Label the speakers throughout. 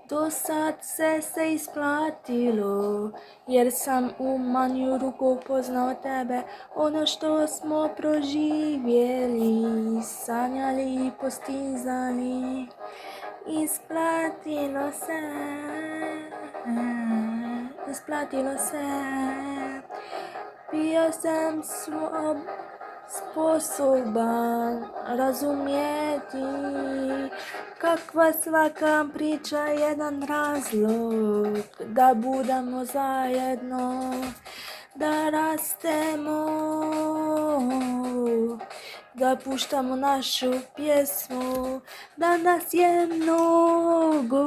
Speaker 1: Do sad se isplatilo, jer sam u manju ruku poznao tebe. Ono što smo proživjeli, sanjali i postizali, isplatilo se, isplatilo se. Bio sam sposoban razumjeti kakva svaka priča jedan razlog da budemo zajedno, da rastemo, da puštamo našu pjesmu. Danas je mnogo,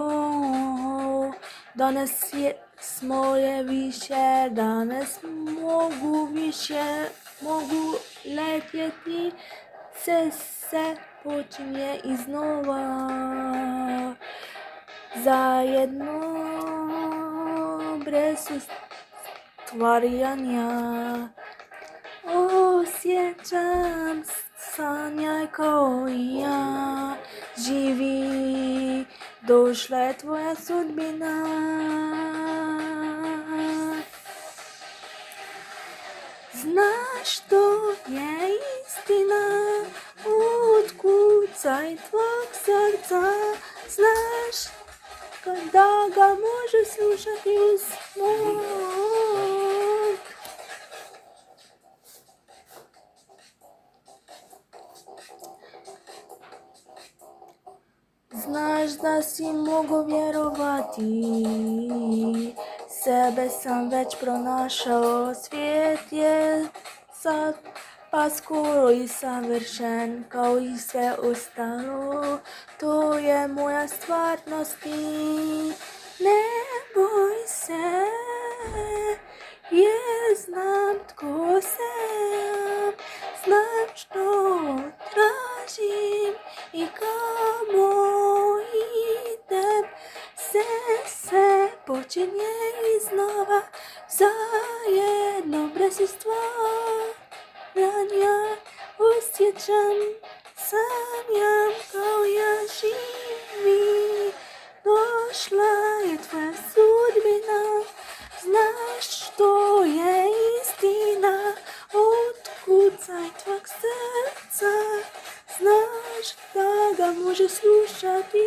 Speaker 1: danas smo je više, danas mogu više, mogu letjeti, se počinje iznova, zajedno bez stvaranja. Osjećam, sanjaj kao i ja, živi, došla je tvoja sudbina. Znaš što je istina, otkucaj tvog srca, znaš da ga može slušati uz mog. Znaš da si mogu vjerovati, sebe sam već pronašao, svijet je sad pa skoro i savršen kao i sve ostalo. To je moja stvarnost i ne boj se, jer znam tko sam, znam što tražim i kamo idem. Se počinje iznova, zajedno bez stvaranja. Osjećam, sanjam kao ja, živi, došla je tvoja sudbina. Znaš što je istina, otkucaj tvog srca, znaš da ga može slušati